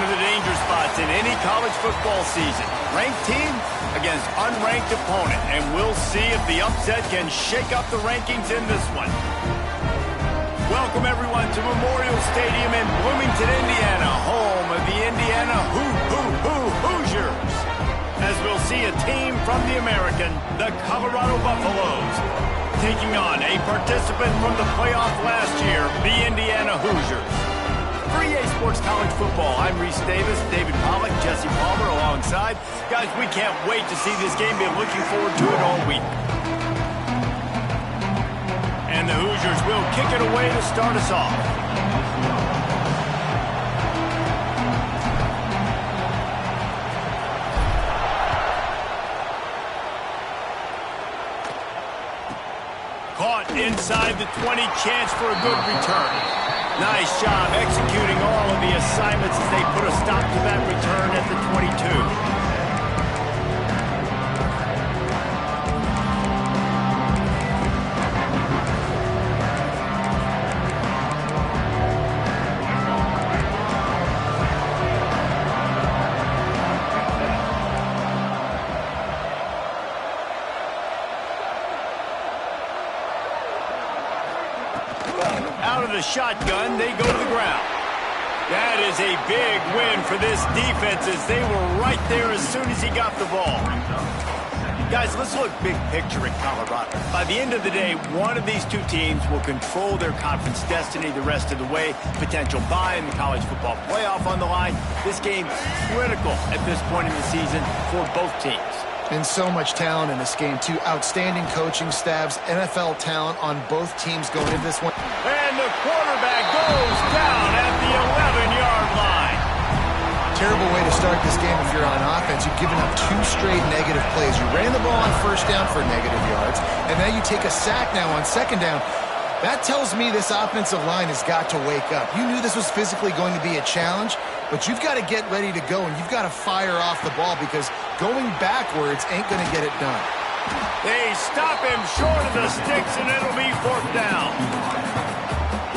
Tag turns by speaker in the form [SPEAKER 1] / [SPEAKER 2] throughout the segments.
[SPEAKER 1] of the danger spots in any college football season. Ranked team against unranked opponent, and we'll see if the upset can shake up the rankings in this one. Welcome, everyone, to Memorial Stadium in Bloomington, Indiana, home of the Indiana Hoosiers. As we'll see a team from the American, the Colorado Buffaloes, taking on a participant from the playoff last year, the Indiana Hoosiers. For EA Sports College Football, I'm Reese Davis, David Pollack, Jesse Palmer alongside. Guys, we can't wait to see this game. Been looking forward to it all week. And the Hoosiers will kick it away to start us off. Caught inside the 20, chance for a good return. Nice job executing all of the assignments as they put a stop to that return at the 22. Out of the shotgun, they go to the ground. That is a big win for this defense as they were right there as soon as he got the ball. Guys, let's look big picture at Colorado. By the end of the day, one of these two teams will control their conference destiny the rest of the way. Potential bye in the college football playoff on the line. This game critical at this point in the season for both teams.
[SPEAKER 2] And so much talent in this game, too. Outstanding coaching staffs, NFL talent on both teams going into this one.
[SPEAKER 1] And the quarterback goes down at the 11-yard line.
[SPEAKER 2] Terrible way to start this game if you're on offense. You've given up 2 straight negative plays. You ran the ball on first down for negative yards, and now you take a sack now on second down. That tells me this offensive line has got to wake up. You knew this was physically going to be a challenge, but you've got to get ready to go, and you've got to fire off the ball because going backwards ain't going to get it done.
[SPEAKER 1] They stop him short of the sticks, and it'll be 4th down.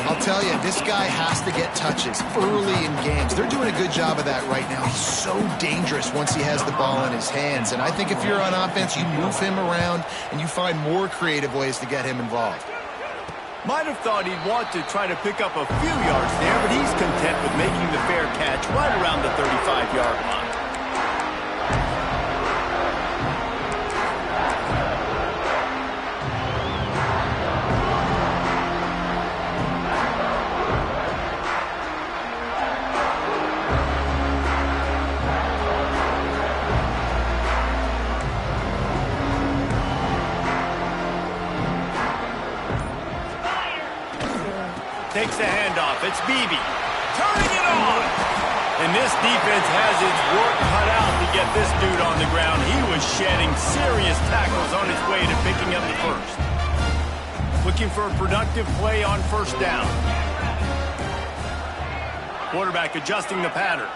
[SPEAKER 2] I'll tell you, this guy has to get touches early in games. They're doing a good job of that right now. He's so dangerous once he has the ball in his hands. And I think if you're on offense, you move him around, and you find more creative ways to get him involved.
[SPEAKER 1] Might have thought he'd want to try to pick up a few yards there, but he's content with making the fair catch right around the 35-yard line. Takes the handoff. It's Beebe. Turning it on. And this defense has its work cut out to get this dude on the ground. He was shedding serious tackles on his way to picking up the first. Looking for a productive play on first down. Quarterback adjusting the pattern.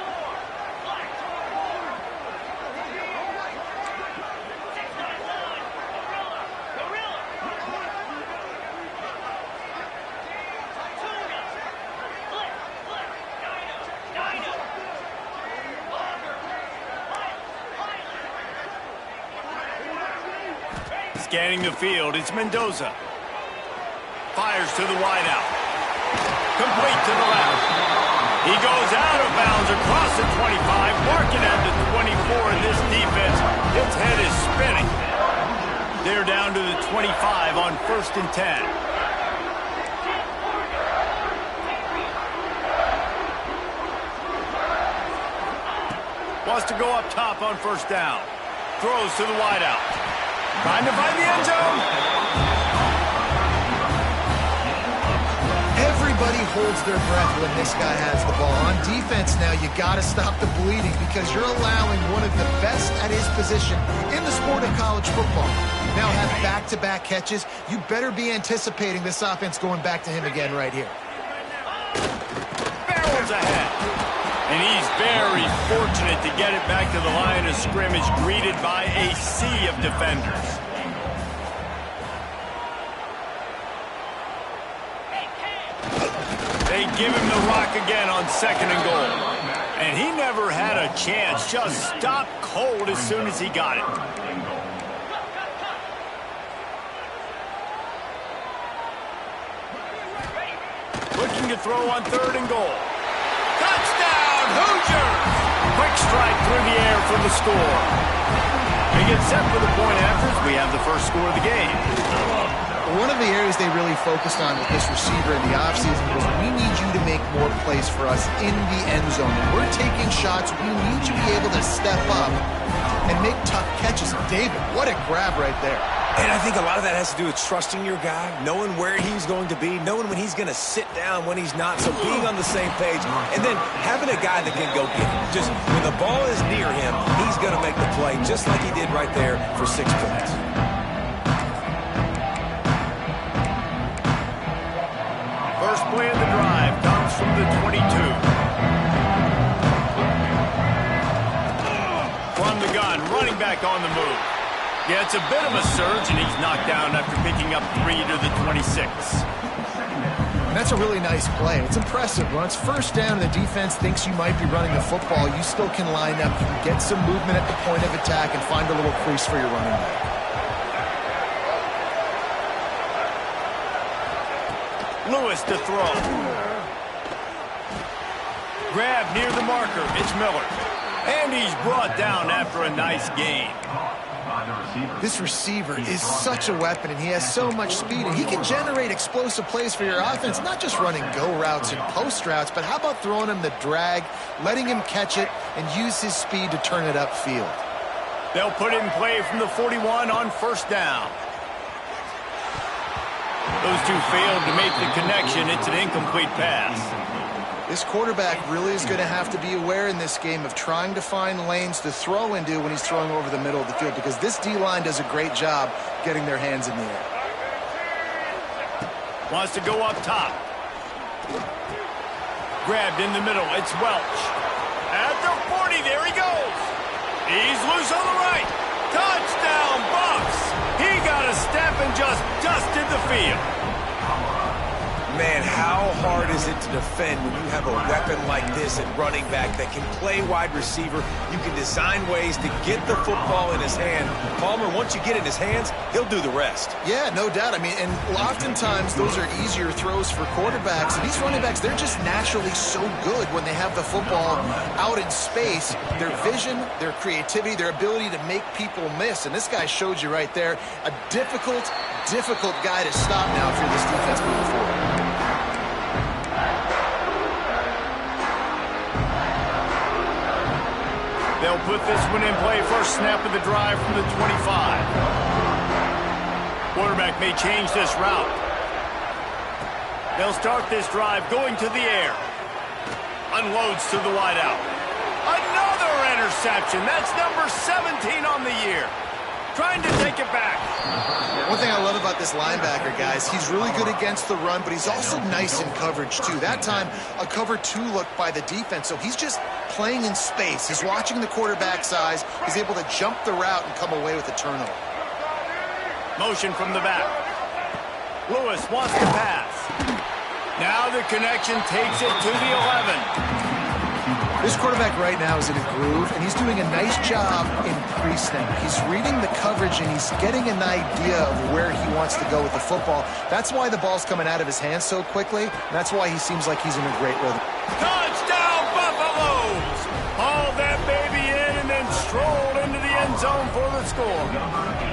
[SPEAKER 1] Scanning the field, it's Mendoza. Fires to the wideout. Complete to the left. He goes out of bounds across the 25, marking at the 24, and this defense, its head is spinning. They're down to the 25 on 1st and 10. Wants to go up top on first down. Throws to the wideout. Trying to find the end zone.
[SPEAKER 2] Everybody holds their breath when this guy has the ball. On defense now, you got to stop the bleeding because you're allowing one of the best at his position in the sport of college football. Now have back-to-back catches. You better be anticipating this offense going back to him again right here.
[SPEAKER 1] Barrels ahead. And he's very fortunate to get it back to the line of scrimmage, greeted by a sea of defenders. They give him the rock again on 2nd and goal. And he never had a chance. Just stopped cold as soon as he got it. Looking to throw on 3rd and goal. Touchdown, Hoosiers! Quick strike through the air for the score. They get set for the point after. We have the first score of the game.
[SPEAKER 2] One of the areas they really focused on with this receiver in the offseason was, we need you to make more plays for us in the end zone. When we're taking shots, we need you to be able to step up and make tough catches. David, what a grab right there.
[SPEAKER 3] And I think a lot of that has to do with trusting your guy, knowing where he's going to be, knowing when he's going to sit down, when he's not, so being on the same page, and then having a guy that can go get it. Just when the ball is near him, he's going to make the play, just like he did right there for 6 points.
[SPEAKER 1] First play of the drive comes from the 22. From the gun, running back on the move. Yeah, it's a bit of a surge, and he's knocked down after picking up 3 to the 26.
[SPEAKER 2] And that's a really nice play. It's impressive. When it's first down and the defense thinks you might be running the football, you still can line up. You can get some movement at the point of attack and find a little crease for your running back.
[SPEAKER 1] Lewis to throw. Grab near the marker. It's Miller. And he's brought down after a nice gain.
[SPEAKER 2] This receiver is such a weapon, and he has so much speed, and he can generate explosive plays for your offense, not just running go routes and post routes, but how about throwing him the drag, letting him catch it, and use his speed to turn it upfield.
[SPEAKER 1] They'll put in play from the 41 on first down. Those two failed to make the connection. It's an incomplete pass.
[SPEAKER 2] This quarterback really is going to have to be aware in this game of trying to find lanes to throw into when he's throwing over the middle of the field, because this D-line does a great job getting their hands in the air.
[SPEAKER 1] Wants to go up top. Grabbed in the middle. It's Welch. At the 40, there he goes. He's loose on the right. Touchdown, Bucks. He got a step and just dusted the field.
[SPEAKER 3] Man, how hard is it to defend when you have a weapon like this at running back that can play wide receiver? You can design ways to get the football in his hand. Palmer, once you get it in his hands, he'll do the rest.
[SPEAKER 2] Yeah, no doubt. I mean, and oftentimes those are easier throws for quarterbacks. And these running backs, they're just naturally so good when they have the football out in space. Their vision, their creativity, their ability to make people miss. And this guy showed you right there, a difficult guy to stop now if you're this defense moving forward.
[SPEAKER 1] They'll put this one in play. First snap of the drive from the 25. Quarterback may change this route. They'll start this drive going to the air. Unloads to the wideout. Another interception. That's number 17 on the year. Trying to take it back.
[SPEAKER 2] One thing I love about this linebacker, guys, he's really good against the run, but he's also nice in coverage, too. That time, a cover 2 look by the defense, so he's just playing in space. He's watching the quarterback's eyes. He's able to jump the route and come away with a turnover.
[SPEAKER 1] Motion from the back. Lewis wants to pass. Now the connection takes it to the 11.
[SPEAKER 2] This quarterback right now is in a groove, and he's doing a nice job in pre-snap. He's reading the coverage, and he's getting an idea of where he wants to go with the football. That's why the ball's coming out of his hands so quickly, and that's why he seems like he's in a great rhythm.
[SPEAKER 1] Touchdown, Buffaloes! Hauled that baby in and then strolled into the end zone for the score.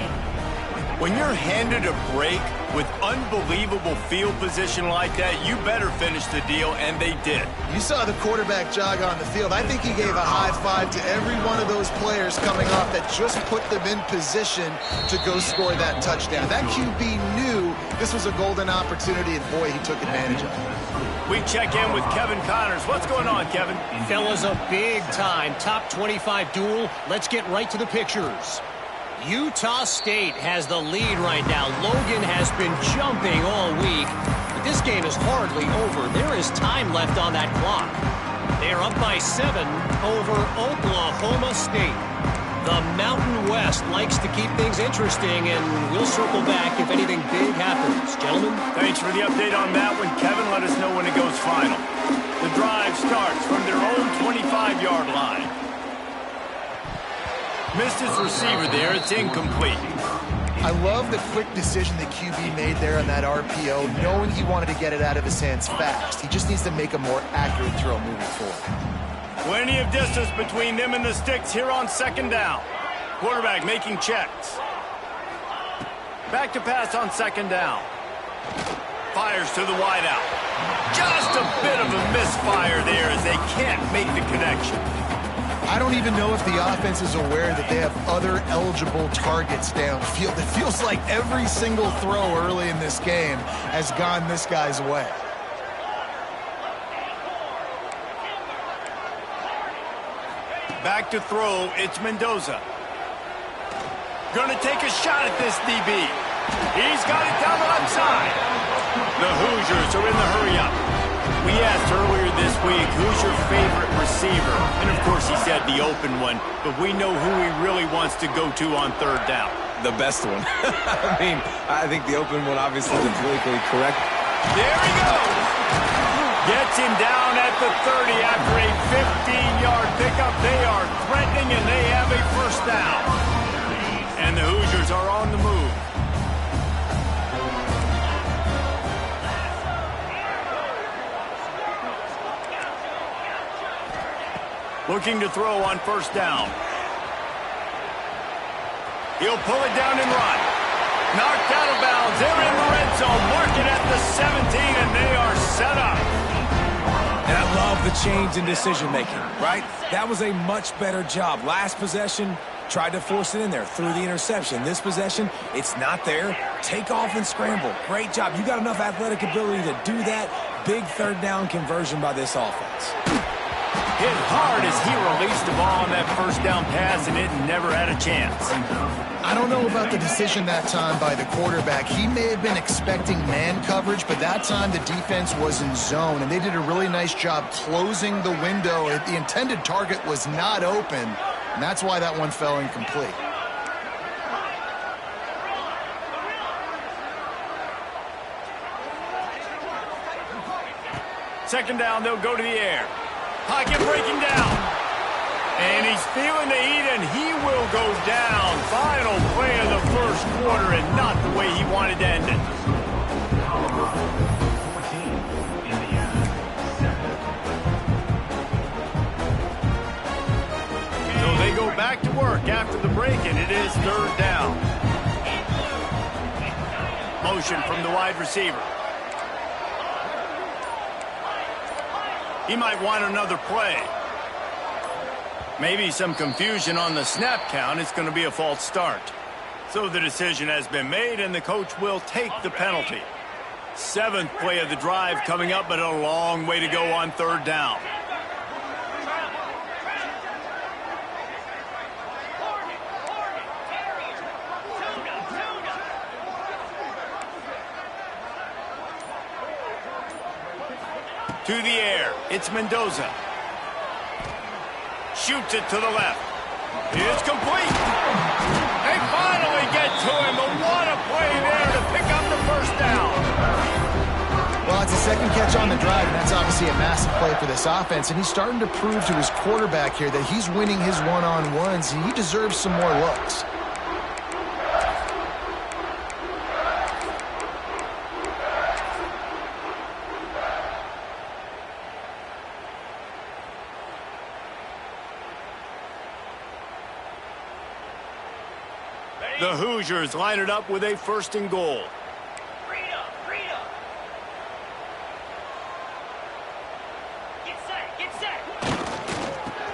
[SPEAKER 1] When you're handed a break with unbelievable field position like that, you better finish the deal, and they did.
[SPEAKER 2] You saw the quarterback jog on the field. I think he gave a high five to every one of those players coming off that just put them in position to go score that touchdown. That QB knew this was a golden opportunity, and boy, he took advantage of it.
[SPEAKER 1] We check in with Kevin Connors. What's going on, Kevin?
[SPEAKER 4] Fellas, a big-time top 25 duel. Let's get right to the pictures. Utah State has the lead right now. Logan has been jumping all week, but this game is hardly over. There is time left on that clock. They are up by 7 over Oklahoma State. The Mountain West likes to keep things interesting, and we'll circle back if anything big happens. Gentlemen?
[SPEAKER 1] Thanks for the update on that one, Kevin. Let us know when it goes final. The drive starts from their own 25-yard line. Missed his receiver there. It's incomplete.
[SPEAKER 2] I love the quick decision the QB made there on that RPO, knowing he wanted to get it out of his hands fast. He just needs to make a more accurate throw moving forward.
[SPEAKER 1] Plenty of distance between them and the sticks here on second down. Quarterback making checks. Back to pass on second down. Fires to the wideout. Just a bit of a misfire there as they can't make the connection.
[SPEAKER 2] I don't even know if the offense is aware that they have other eligible targets downfield. It feels like every single throw early in this game has gone this guy's way.
[SPEAKER 1] Back to throw, it's Mendoza. Gonna take a shot at this DB. He's got it down the left side. The Hoosiers are in the hurry-up. We asked earlier this week, who's your favorite receiver? And of course he said the open one, but we know who he really wants to go to on third down.
[SPEAKER 3] The best one. I think the open one obviously is politically correct.
[SPEAKER 1] There he goes. Gets him down at the 30 after a 15-yard pickup. They are threatening and they have a first down. And the Hoosiers are on the move. Looking to throw on first down. He'll pull it down and run. Knocked out of bounds. They're in the red zone. Mark it at the 17, and they are set up.
[SPEAKER 3] And I love the change in decision-making, right? That was a much better job. Last possession, tried to force it in there through the interception. This possession, it's not there. Take off and scramble. Great job. You got enough athletic ability to do that. Big third down conversion by this offense.
[SPEAKER 1] Hit hard as he released the ball on that first down pass, and it never had a chance.
[SPEAKER 2] I don't know about the decision that time by the quarterback. He may have been expecting man coverage, but that time the defense was in zone, and they did a really nice job closing the window. The intended target was not open, and that's why that one fell incomplete.
[SPEAKER 1] Second down, they'll go to the air. Pocket breaking down. And he's feeling the heat, and he will go down. Final play of the first quarter, and not the way he wanted to end it. So they go back to work after the break, and it is third down. Motion from the wide receiver. He might want another play. Maybe some confusion on the snap count. It's going to be a false start. So the decision has been made, and the coach will take the penalty. Seventh play of the drive coming up, but a long way to go on third down. To the air, it's Mendoza. Shoots it to the left. It's complete. They finally get to him, but what a play there to pick up the first down.
[SPEAKER 2] Well, it's a second catch on the drive, and that's obviously a massive play for this offense, and he's starting to prove to his quarterback here that he's winning his one-on-ones, and he deserves some more looks.
[SPEAKER 1] The Hoosiers line it up with a first and goal.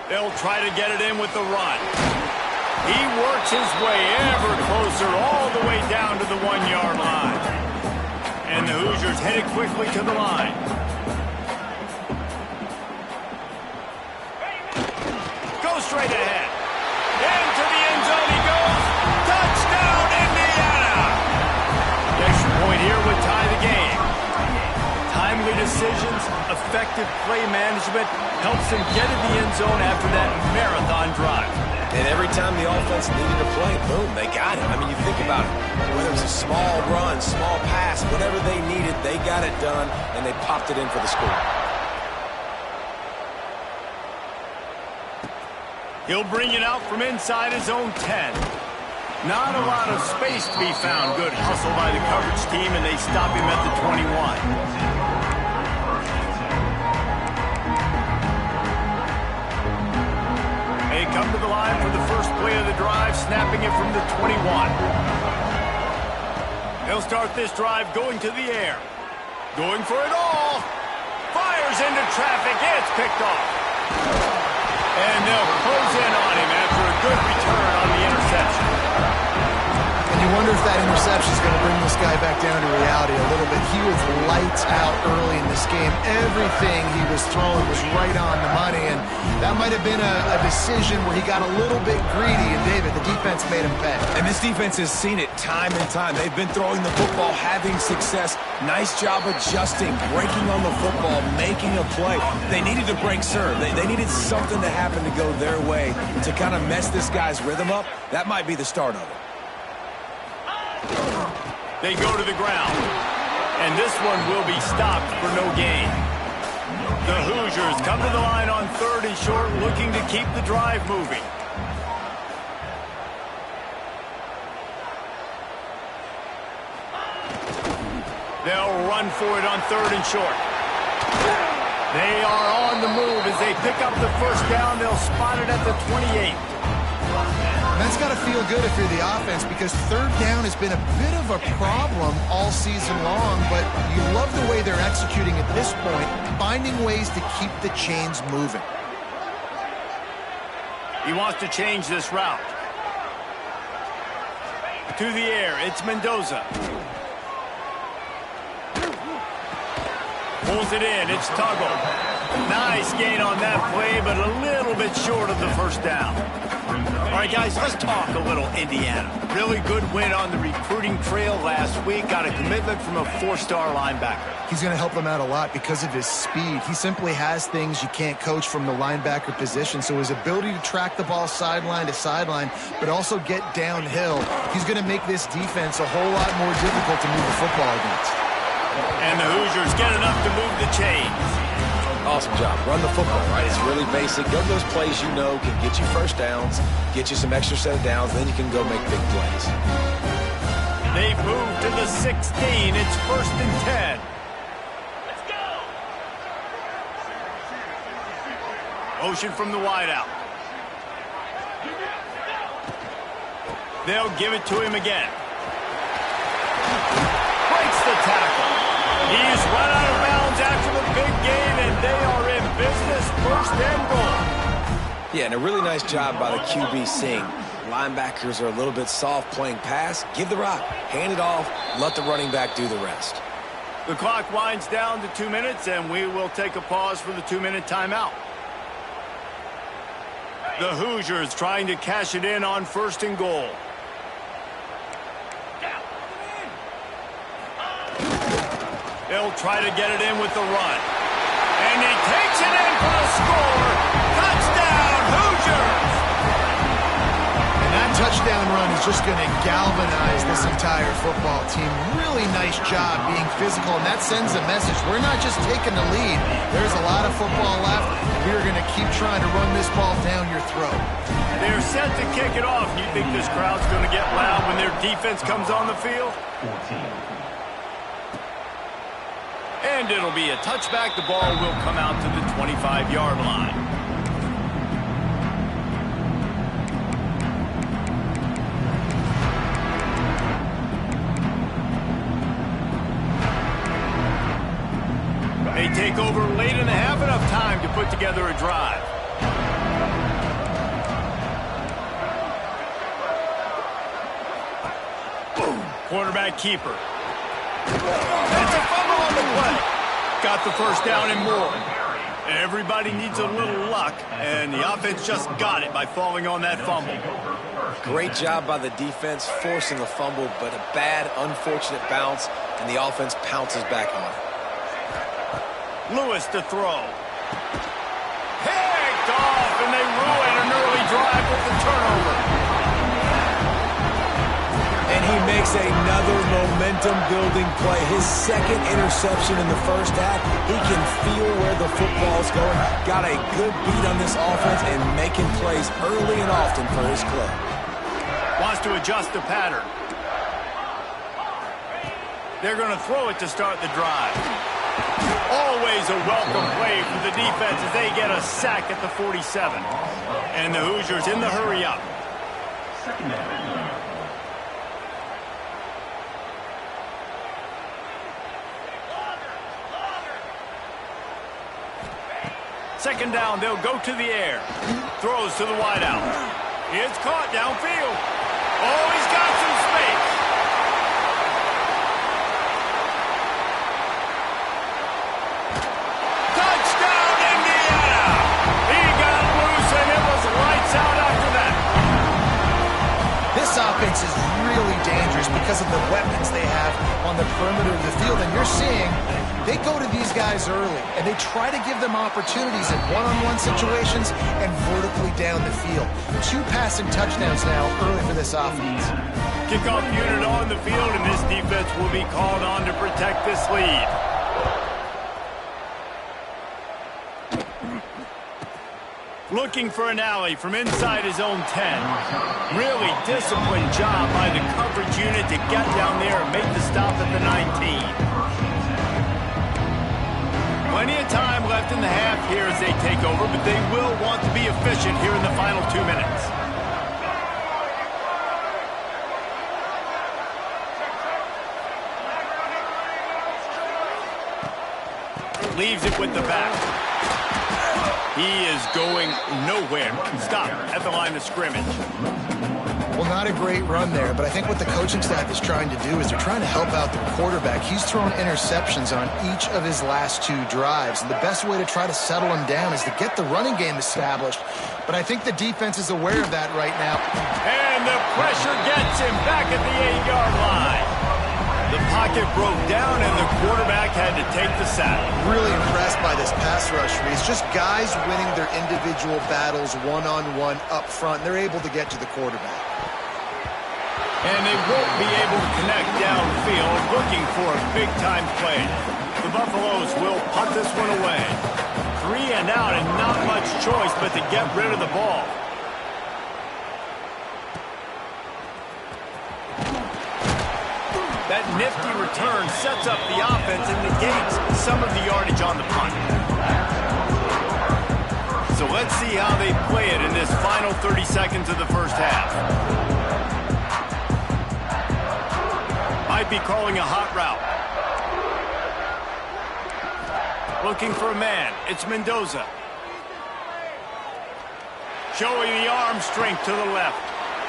[SPEAKER 1] They'll try to get it in with the run. He works his way ever closer all the way down to the 1-yard line. And the Hoosiers headed quickly to the line. Go straight ahead. Into the end zone he goes. Touchdown, Indiana! The extra point here would tie the game. Timely decisions, effective play management helps them get in the end zone after that marathon drive.
[SPEAKER 3] And every time the offense needed a play, boom, they got it. I mean, you think about it. Whether it was a small run, small pass, whatever they needed, they got it done, and they popped it in for the score.
[SPEAKER 1] He'll bring it out from inside his own 10. Not a lot of space to be found. Good hustle by the coverage team, and they stop him at the 21. They come to the line for the first play of the drive, snapping it from the 21. They'll start this drive going to the air. Going for it all. Fires into traffic. It's picked off. And they'll close in on him after a good return on the interception.
[SPEAKER 2] And you wonder if that interception is going to bring this guy back down to reality a little bit. He was lights out early in this game. Everything he was throwing was right on the money, and that might have been a decision where he got a little bit greedy, and David, the defense made him pay.
[SPEAKER 3] And this defense has seen it time and time. They've been throwing the football, having success. Nice job adjusting, breaking on the football, making a play. They needed to break serve. They needed something to happen to go their way to kind of mess this guy's rhythm up. That might be the start of it.
[SPEAKER 1] They go to the ground, and this one will be stopped for no gain. The Hoosiers come to the line on 3rd and short, looking to keep the drive moving. They'll run for it on 3rd and short. They are on the move as they pick up the first down. They'll spot it at the 28.
[SPEAKER 2] And that's got to feel good if you're the offense, because 3rd down has been a bit of a problem all season long, but you love the way they're executing at this point, finding ways to keep the chains moving.
[SPEAKER 1] He wants to change this route. To the air, it's Mendoza. Pulls it in, it's Tuggle. Nice gain on that play, but a little bit short of the first down. All right, guys, let's talk a little Indiana. Really good win on the recruiting trail last week. Got a commitment from a 4-star linebacker.
[SPEAKER 2] He's going to help them out a lot because of his speed. He simply has things you can't coach from the linebacker position. So his ability to track the ball sideline to sideline, but also get downhill, he's going to make this defense a whole lot more difficult to move the football against.
[SPEAKER 1] And the Hoosiers get enough to move the chains.
[SPEAKER 3] Awesome job. Run the football, right? It's really basic. Go to those plays you know can get you first downs, get you some extra set of downs, then you can go make big plays.
[SPEAKER 1] They've moved to the 16. It's 1st and 10. Let's go! Motion from the wideout. They'll give it to him again. Breaks the tackle. He's run out of bounds after the big game, and they are in business, 1st and goal.
[SPEAKER 3] Yeah, and a really nice job by the QB seeing linebackers are a little bit soft playing pass. Give the rock, hand it off, let the running back do the rest.
[SPEAKER 1] The clock winds down to 2 minutes, and we will take a pause for the 2-minute timeout. The Hoosiers trying to cash it in on 1st and goal. They'll try to get it in with the run. And he takes it in for the score. Touchdown, Hoosiers!
[SPEAKER 2] And that touchdown run is just going to galvanize this entire football team. Really nice job being physical, and that sends a message. We're not just taking the lead. There's a lot of football left. We're going to keep trying to run this ball down your throat.
[SPEAKER 1] They're set to kick it off. You think this crowd's going to get loud when their defense comes on the field? 14. And it'll be a touchback. The ball will come out to the 25-yard line. They take over late in the half, enough time to put together a drive. Boom. Quarterback keeper. That's a fumble on the play. Got the first down and more. Everybody needs a little luck, and the offense just got it by falling on that fumble.
[SPEAKER 3] Great job by the defense forcing a fumble, but a bad, unfortunate bounce, and the offense pounces back on it.
[SPEAKER 1] Lewis to throw. Picked off, and they ruin an early drive with the turnover.
[SPEAKER 3] And he makes makes another momentum-building play. His second interception in the first half. He can feel where the football's going. Got a good beat on this offense and making plays early and often for his club.
[SPEAKER 1] Wants to adjust the pattern. They're going to throw it to start the drive. Always a welcome play for the defense as they get a sack at the 47. And the Hoosiers in the hurry up. Second down, they'll go to the air. Throws to the wideout. It's caught downfield. Oh, he's got some space. Touchdown, Indiana! He got loose, and it was lights out after that.
[SPEAKER 2] This offense is really dangerous because of the weapons they have on the perimeter of the field, and you're seeing they go to these guys early, and they try to give them opportunities in one-on-one situations and vertically down the field. 2 passing touchdowns now early for this offense.
[SPEAKER 1] Kickoff unit on the field, and this defense will be called on to protect this lead. Looking for an alley from inside his own 10. Really disciplined job by the coverage unit to get down there and make the stop at the 19. Plenty of time left in the half here as they take over, but they will want to be efficient here in the final 2 minutes. Leaves it with the back. He is going nowhere. Stop at the line of scrimmage.
[SPEAKER 2] Well, not a great run there, but I think what the coaching staff is trying to do is they're trying to help out their quarterback. He's thrown interceptions on each of his last 2 drives, and the best way to try to settle him down is to get the running game established. But I think the defense is aware of that right now.
[SPEAKER 1] And the pressure gets him back at the 8-yard line. The pocket broke down, and the quarterback had to take the sack.
[SPEAKER 2] Really impressed by this pass rush, Reese. Just guys winning their individual battles one-on-one up front. They're able to get to the quarterback.
[SPEAKER 1] And they won't be able to connect downfield, looking for a big-time play. The Buffaloes will punt this one away. 3 and out, and not much choice but to get rid of the ball. That nifty return sets up the offense and negates some of the yardage on the punt. So let's see how they play it in this final 30 seconds of the first half. Might be calling a hot route. Looking for a man. It's Mendoza. Showing the arm strength to the left.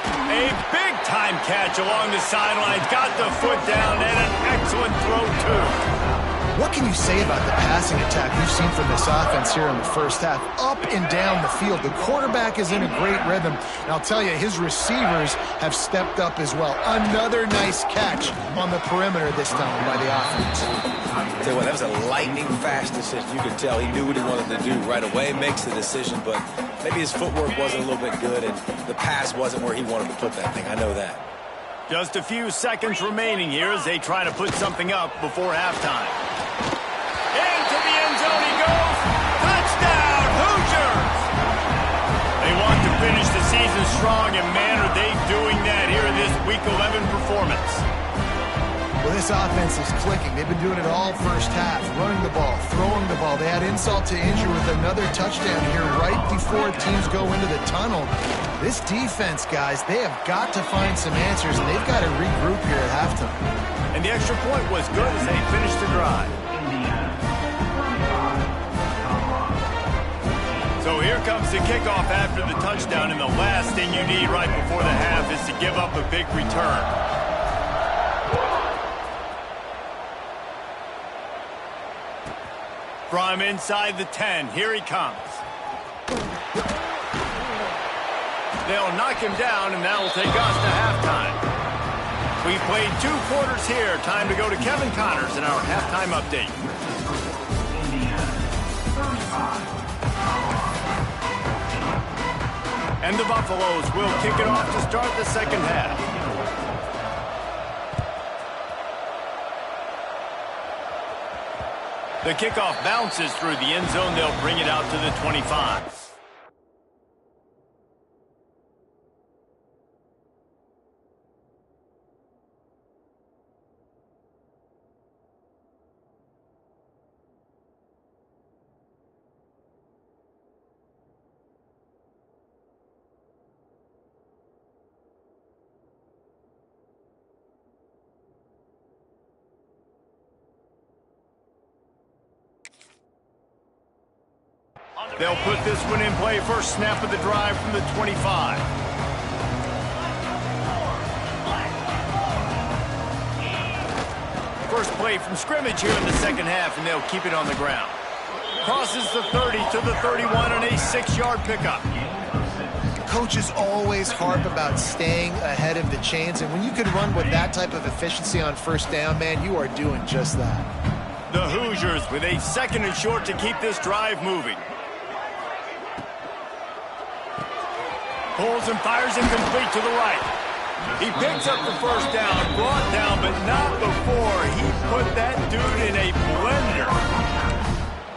[SPEAKER 1] A big-time catch along the sidelines. Got the foot down and an excellent throw, too.
[SPEAKER 2] What can you say about the passing attack we've seen from this offense here in the first half? Up and down the field. The quarterback is in a great rhythm. And I'll tell you, his receivers have stepped up as well. Another nice catch on the perimeter this time by the offense.
[SPEAKER 3] Tell you what, that was a lightning-fast decision. You could tell he knew what he wanted to do right away. Makes the decision, but maybe his footwork wasn't a little bit good, and the pass wasn't where he wanted to put that thing. I know that.
[SPEAKER 1] Just a few seconds remaining here as they try to put something up before halftime. Into the end zone he goes. Touchdown, Hoosiers! They want to finish the season strong, and man, are they doing that here in this Week 11 performance.
[SPEAKER 2] Well, this offense is clicking. They've been doing it all first half, running the ball, throwing the ball. They had insult to injury with another touchdown here right before teams go into the tunnel. This defense, guys, they have got to find some answers, and they've got to regroup here at halftime.
[SPEAKER 1] And the extra point was good as they finished the drive. So here comes the kickoff after the touchdown, and the last thing you need right before the half is to give up a big return. From inside the 10, here he comes. They'll knock him down, and that will take us to halftime. We played 2 quarters here. Time to go to Kevin Connors in our halftime update. And the Buffaloes will kick it off to start the second half. The kickoff bounces through the end zone. They'll bring it out to the 25. They'll put this one in play. First snap of the drive from the 25. First play from scrimmage here in the second half, and they'll keep it on the ground. Crosses the 30 to the 31 and a 6-yard pickup.
[SPEAKER 2] Coaches always harp about staying ahead of the chains, and when you can run with that type of efficiency on first down, man, you are doing just that.
[SPEAKER 1] The Hoosiers with a 2nd and short to keep this drive moving. Pulls and fires incomplete to the right. He picks up the first down, brought down, but not before he put that dude in a blender.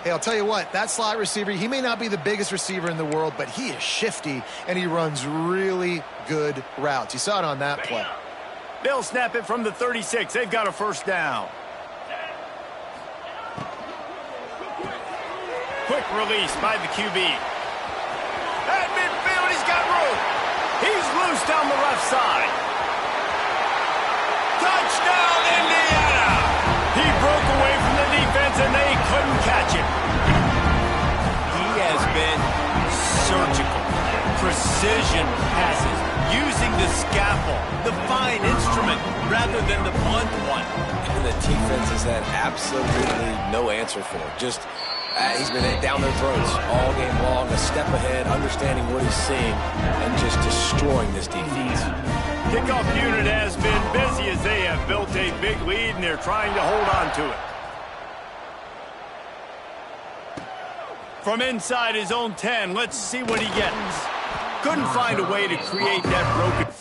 [SPEAKER 2] Hey, I'll tell you what, that slot receiver, he may not be the biggest receiver in the world, but he is shifty, and he runs really good routes. You saw it on that play.
[SPEAKER 1] They'll snap it from the 36. They've got a first down. Quick release by the QB. At midfield, he's got room. He's loose down the left side. Touchdown, Indiana! He broke away from the defense, and they couldn't catch him. He has been surgical. Precision passes, using the scaffold, the fine instrument, rather than the blunt one.
[SPEAKER 3] And the defense has had absolutely no answer for it. Just he's been down their throats all game long, a step ahead, understanding what he's seeing, and just destroying this defense.
[SPEAKER 1] Kickoff unit has been busy as they have built a big lead, and they're trying to hold on to it. From inside his own 10, let's see what he gets. Couldn't find a way to create that broken...